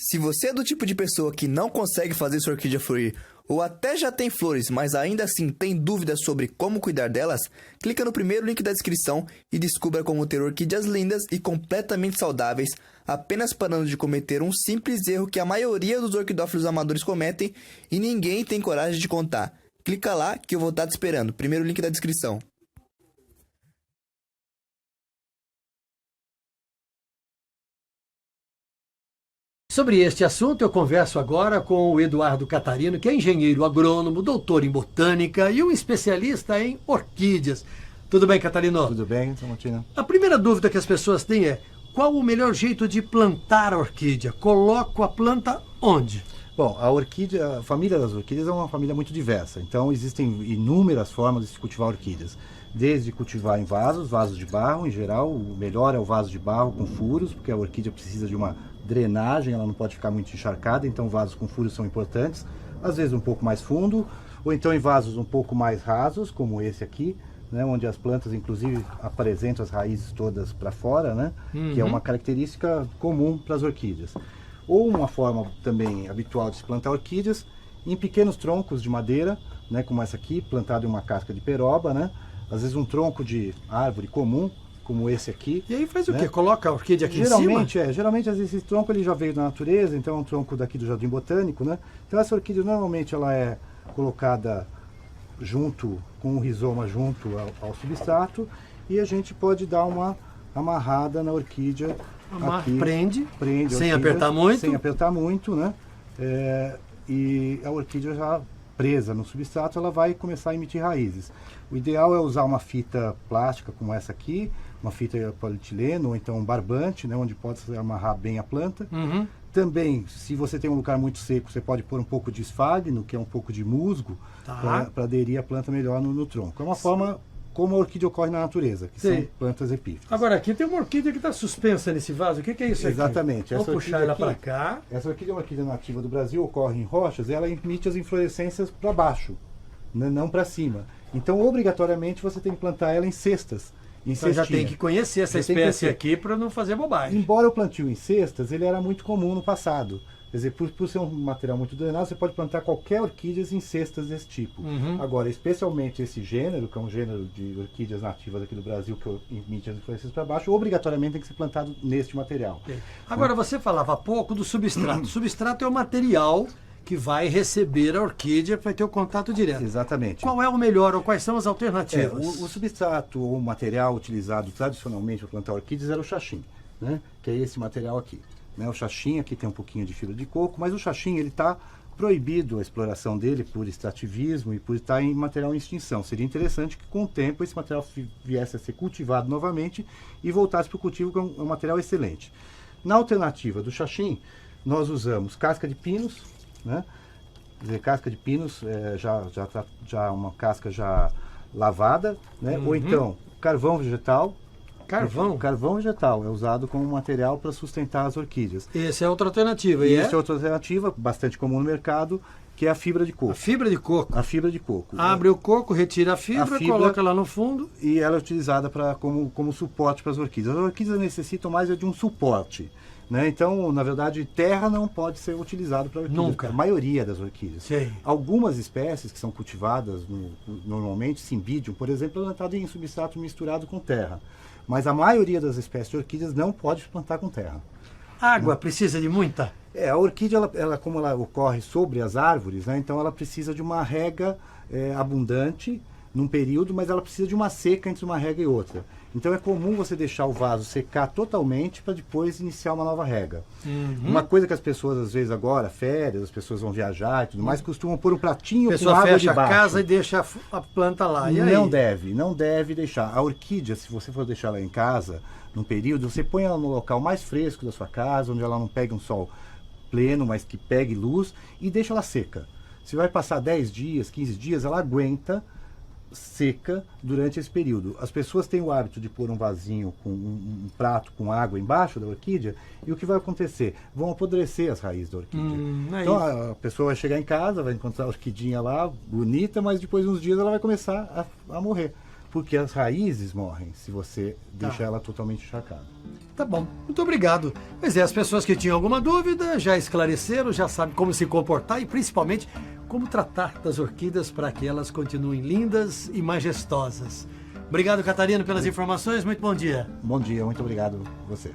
Se você é do tipo de pessoa que não consegue fazer sua orquídea florir, ou até já tem flores, mas ainda assim tem dúvidas sobre como cuidar delas, clica no primeiro link da descrição e descubra como ter orquídeas lindas e completamente saudáveis, apenas parando de cometer um simples erro que a maioria dos orquidófilos amadores cometem e ninguém tem coragem de contar. Clica lá que eu vou estar te esperando. Primeiro link da descrição. Sobre este assunto, eu converso agora com o Eduardo Catarino, que é engenheiro agrônomo, doutor em botânica e um especialista em orquídeas. Tudo bem, Catarino? Tudo bem, Tramontina. A primeira dúvida que as pessoas têm é: qual o melhor jeito de plantar a orquídea? Coloco a planta onde? Bom, a família das orquídeas é uma família muito diversa, então existem inúmeras formas de se cultivar orquídeas. Desde cultivar em vasos de barro em geral, o melhor é o vaso de barro com furos, porque a orquídea precisa de uma drenagem, ela não pode ficar muito encharcada, então vasos com furos são importantes, às vezes um pouco mais fundo, ou então em vasos um pouco mais rasos, como esse aqui, né, onde as plantas inclusive apresentam as raízes todas para fora, né, que é uma característica comum para as orquídeas. Ou uma forma também habitual de se plantar orquídeas em pequenos troncos de madeira, né, como essa aqui, plantado em uma casca de peroba, né, às vezes um tronco de árvore comum, como esse aqui. E aí faz o né? quê? Coloca a orquídea aqui Geralmente, em cima? Geralmente esse tronco ele já veio da natureza, então é um tronco daqui do Jardim Botânico, né? Então essa orquídea normalmente ela é colocada junto, com o rizoma junto ao substrato, e a gente pode dar uma amarrada na orquídea. Aqui, prende sem orquídea, apertar muito. Sem apertar muito, né? E a orquídea já presa no substrato, ela vai começar a emitir raízes. O ideal é usar uma fita plástica como essa aqui, uma fita polietileno, ou então um barbante, né, onde pode amarrar bem a planta. Também, se você tem um lugar muito seco, você pode pôr um pouco de esfagno, que é um pouco de musgo, para aderir a planta melhor no tronco. É uma forma como a orquídea ocorre na natureza, que são plantas epífitas. Agora, aqui tem uma orquídea que está suspensa nesse vaso. O que é isso aqui? Exatamente. Vou puxar ela para cá. Essa orquídea é uma orquídea nativa do Brasil, ocorre em rochas, e ela emite as inflorescências para baixo, né, não para cima. Então, obrigatoriamente, você tem que plantar ela em cestas. Então já tem que conhecer essa espécie aqui para não fazer bobagem. Embora o plantio em cestas, ele era muito comum no passado. Quer dizer, por ser um material muito drenado, você pode plantar qualquer orquídeas em cestas desse tipo. Agora, especialmente esse gênero, que é um gênero de orquídeas nativas aqui do Brasil, que emite as inflorescências para baixo, obrigatoriamente tem que ser plantado neste material. Agora, você falava há pouco do substrato. O substrato é o material que vai receber a orquídea, que vai ter o contato direto. Exatamente. Qual é o melhor ou quais são as alternativas? O substrato ou o material utilizado tradicionalmente para plantar orquídeas era o xaxim, né? Que é esse material aqui. Né? O xaxim aqui tem um pouquinho de fibra de coco, mas o xaxim ele está proibido a exploração dele por extrativismo e por estar em material em extinção. Seria interessante que com o tempo esse material viesse a ser cultivado novamente e voltasse para o cultivo, que é um material excelente. Na alternativa do xaxim, nós usamos casca de pinos, né? Quer dizer, casca de pinos já uma casca já lavada, né? Ou então carvão vegetal. Carvão vegetal é usado como material para sustentar as orquídeas. Essa é outra alternativa. Essa é outra alternativa bastante comum no mercado, que é a fibra de coco. A fibra de coco. A fibra de coco. Abre o coco, retira a fibra, coloca lá no fundo. E ela é utilizada como suporte para as orquídeas. As orquídeas necessitam mais de um suporte. Né? Então, na verdade, terra não pode ser utilizada para orquídeas. Nunca. A maioria das orquídeas. Sim. Algumas espécies que são cultivadas normalmente, Cymbidium, por exemplo, é plantado em substrato misturado com terra. Mas a maioria das espécies de orquídeas não pode plantar com terra. Água precisa de muita? A orquídea, como ela ocorre sobre as árvores, né, então ela precisa de uma rega abundante num período, mas ela precisa de uma seca entre uma rega e outra. Então é comum você deixar o vaso secar totalmente para depois iniciar uma nova rega. Uma coisa que as pessoas, às vezes agora, férias, as pessoas vão viajar e tudo mais, costumam pôr um pratinho com água fecha debaixo. A casa e deixa a planta lá. E não aí? não deve deixar. A orquídea, se você for deixar ela em casa, num período, você põe ela no local mais fresco da sua casa, onde ela não pegue um sol pleno, mas que pegue luz, e deixa ela seca. Se vai passar 10 dias, 15 dias, ela aguenta seca durante esse período. As pessoas têm o hábito de pôr um vasinho com um prato com água embaixo da orquídea, e o que vai acontecer? Vão apodrecer as raízes da orquídea. Então a pessoa vai chegar em casa, vai encontrar a orquidinha lá, bonita, mas depois de uns dias ela vai começar a morrer. Porque as raízes morrem se você deixar ela totalmente encharcada. Tá bom, muito obrigado. Pois é, as pessoas que tinham alguma dúvida já esclareceram, já sabem como se comportar e principalmente como tratar das orquídeas para que elas continuem lindas e majestosas. Obrigado, Catarino, pelas informações. Muito bom dia. Bom dia, muito obrigado a você.